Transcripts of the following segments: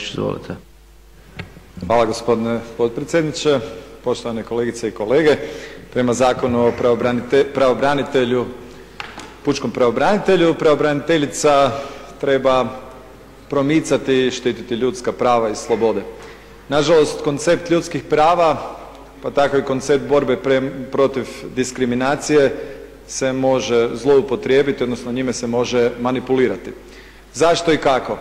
Izvolite. Hvala gospodine potpredsjedniče, poštovane kolegice i kolege. Prema Zakonu o pravobranitelju, pučkom pravobranitelju, pravobraniteljica treba promicati i štititi ljudska prava i slobode. Nažalost, koncept ljudskih prava, pa tako i koncept borbe protiv diskriminacije se može zloupotrijebiti, odnosno njime se može manipulirati. Zašto i kako?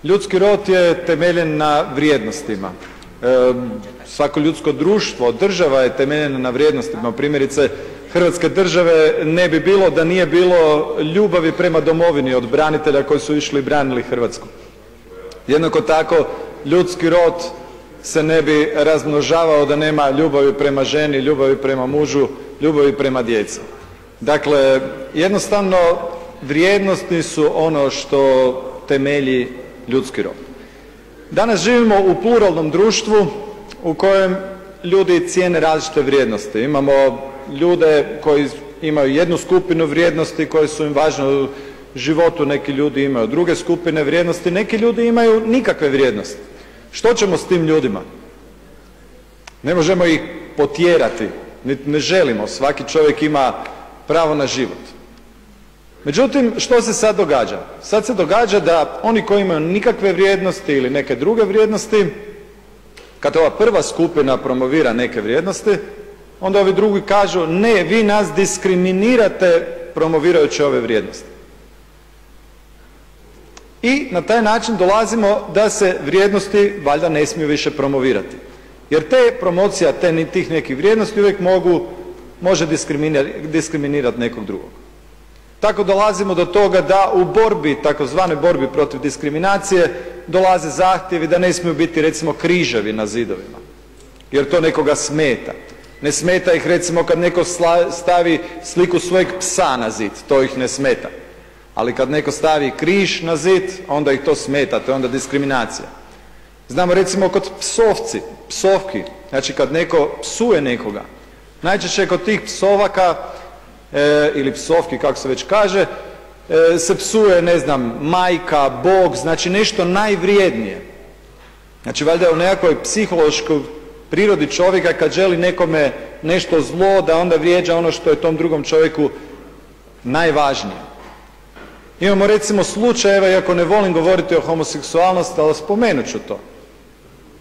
Ljudski rod je temeljen na vrijednostima. Svako ljudsko društvo, država je temeljena na vrijednostima. Primjerice, Hrvatske države ne bi bilo da nije bilo ljubavi prema domovini od branitelja koji su išli i branili Hrvatsku. Jednako tako, ljudski rod se ne bi razmnožavao da nema ljubavi prema ženi, ljubavi prema mužu, ljubavi prema djeci. Dakle, jednostavno vrijednosti su ono što temelji ljudski rod. Danas živimo u pluralnom društvu u kojem ljudi cijene različite vrijednosti. Imamo ljude koji imaju jednu skupinu vrijednosti koje su im važne u životu, neki ljudi imaju druge skupine vrijednosti, neki ljudi imaju nikakve vrijednosti. Što ćemo s tim ljudima? Ne možemo ih potjerati, niti ne želimo, svaki čovjek ima pravo na život. Međutim, što se sad događa? Sad se događa da oni koji imaju nikakve vrijednosti ili neke druge vrijednosti, kad ova prva skupina promovira neke vrijednosti, onda ovi drugi kažu ne, vi nas diskriminirate promovirajući ove vrijednosti. I na taj način dolazimo da se vrijednosti valjda ne smiju više promovirati. Jer te promocija tih nekih vrijednosti uvijek može diskriminirati nekog drugog. Tako dolazimo do toga da u borbi, takozvanoj borbi protiv diskriminacije, dolaze zahtjevi da ne smiju biti recimo križevi na zidovima, jer to nekoga smeta. Ne smeta ih recimo kad neko stavi sliku svojeg psa na zid, to ih ne smeta. Ali kad neko stavi križ na zid, onda ih to smeta, to je onda diskriminacija. Znamo recimo kod psovki, znači kad neko psuje nekoga, najčešće kod tih psovaka ili psovki, kako se već kaže, se psuje, ne znam, majka, Bog, znači nešto najvrijednije. Znači valjda je u nekakvoj psihološkoj prirodi čovjeka kad želi nekome nešto zlo, da onda vrijeđa ono što je tom drugom čovjeku najvažnije. Imamo recimo slučajeve, iako ne volim govoriti o homoseksualnosti, ali spomenut ću to,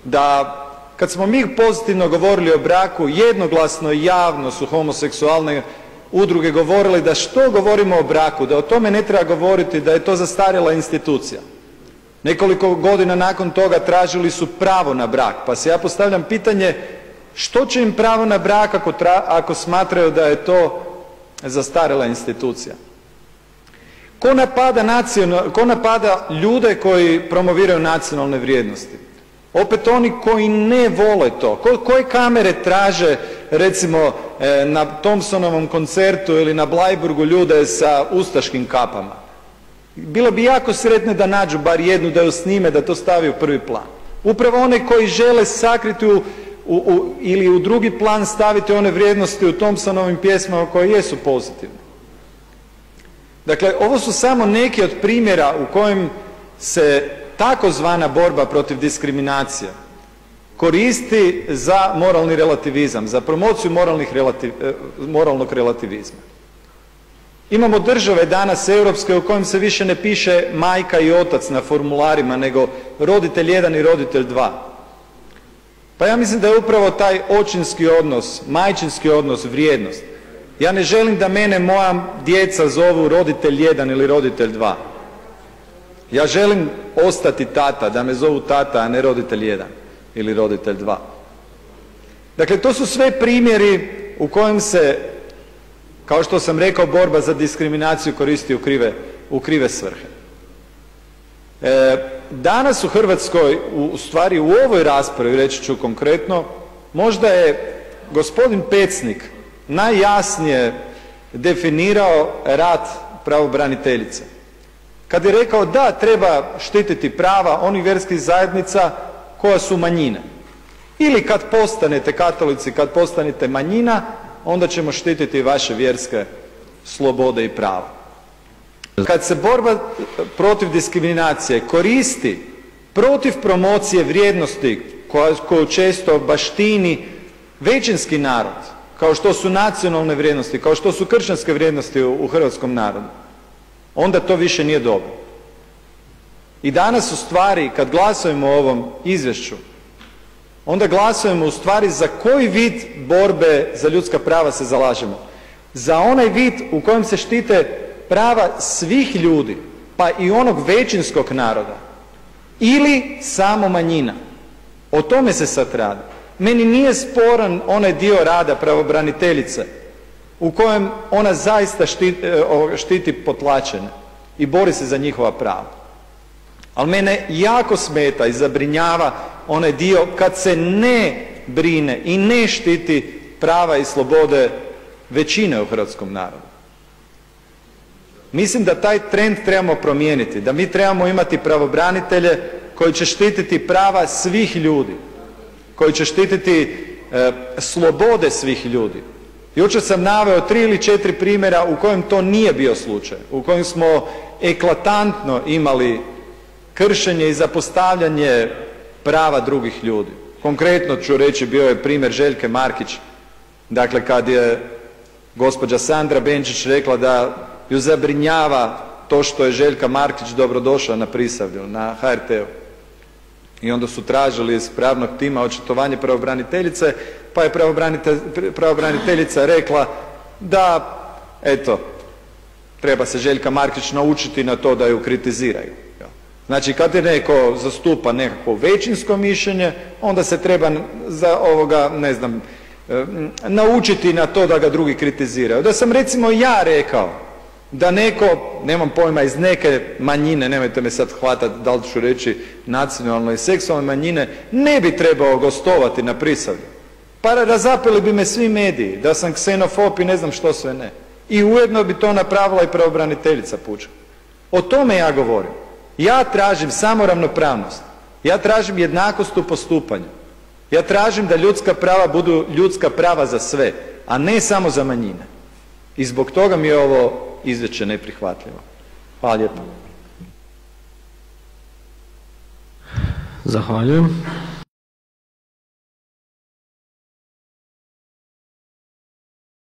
da kad smo mi pozitivno govorili o braku, jednoglasno i javno su homoseksualne udruge govorile da što govorimo o braku, da o tome ne treba govoriti, da je to zastarjela institucija. Nekoliko godina nakon toga tražili su pravo na brak, pa se ja postavljam pitanje što će im pravo na brak ako smatraju da je to zastarjela institucija. Ko napada ljude koji promoviraju nacionalne vrijednosti? Opet oni koji ne vole to. Koje kamere traže recimo na Thompsonovom koncertu ili na Bleiburgu ljude sa ustaškim kapama? Bilo bi jako sretne da nađu bar jednu, da ju snime, da to stavi u prvi plan. Upravo one koji žele sakriti ili u drugi plan staviti one vrijednosti u Thompsonovim pjesmama koje jesu pozitivne. Dakle, ovo su samo neki od primjera u kojem se takozvana borba protiv diskriminacije koristi za moralni relativizam, za promociju moralnog relativizma. Imamo države danas europske u kojem se više ne piše majka i otac na formularima, nego roditelj 1 i roditelj 2. Pa ja mislim da je upravo taj očinski odnos, majčinski odnos vrijednost. Ja ne želim da mene moja djeca zovu roditelj 1 ili roditelj 2. Ja želim ostati tata, da me zovu tata, a ne roditelj 1 ili roditelj 2. Dakle, to su sve primjeri u kojem se, kao što sam rekao, borba za diskriminaciju koristi u krive svrhe. Danas u Hrvatskoj, u stvari u ovoj raspravi, reći ću konkretno, možda je gospodin Pecnik najjasnije definirao rad pravobraniteljice. Kad je rekao da treba štititi prava onih vjerskih zajednica koja su manjine. Ili kad postanete katolici, kad postanete manjina, onda ćemo štititi vaše vjerske slobode i prava. Kad se borba protiv diskriminacije koristi protiv promocije vrijednosti koju često baštini većinski narod, kao što su nacionalne vrijednosti, kao što su kršćanske vrijednosti u hrvatskom narodu, onda to više nije dobro. I danas u stvari kad glasujemo o ovom izvješću, onda glasujemo u stvari za koji vid borbe za ljudska prava se zalažemo. Za onaj vid u kojem se štite prava svih ljudi, pa i onog većinskog naroda, ili samo manjina. O tome se sad radi. Meni nije sporan onaj dio rada pravobraniteljice u kojem ona zaista štiti potlačene i bori se za njihova prava. Ali mene jako smeta i zabrinjava onaj dio kad se ne brine i ne štiti prava i slobode većine u hrvatskom narodu. Mislim da taj trend trebamo promijeniti, da mi trebamo imati pravobranitelje koji će štititi prava svih ljudi, koji će štititi slobode svih ljudi. Jučer sam naveo 3 ili 4 primjera u kojem to nije bio slučaj, u kojem smo eklatantno imali kršenje i zapostavljanje prava drugih ljudi. Konkretno ću reći, bio je primjer Željke Markić, dakle kad je gospođa Sandra Benčić rekla da ju zabrinjava to što je Željka Markić dobrodošla na Prisavlju, na HRT-u. I onda su tražili iz pravnog tima očitovanje pravobraniteljice, pa je pravobraniteljica rekla da, eto, treba se Željka Markić naučiti na to da ju kritiziraju. Znači, kad je neko zastupa nekako većinsko mišljenje, onda se treba naučiti na to da ga drugi kritiziraju. Da sam recimo ja rekao da neko, nemam pojma, iz neke manjine, nemojte me sad hvatati da li ću reći nacionalne i seksualne manjine, ne bi trebao gostovati na Prisavlju. Pa razapeli bi me svi mediji da sam ksenofob i ne znam što sve ne. I ujedno bi to napravila i pravobraniteljica pučka. O tome ja govorim. Ja tražim samo ravnopravnost. Ja tražim jednakost u postupanju. Ja tražim da ljudska prava budu ljudska prava za sve, a ne samo za manjine. I zbog toga mi je ovo izvješće neprihvatljivo. Hvala lijepo. Zahvaljujem.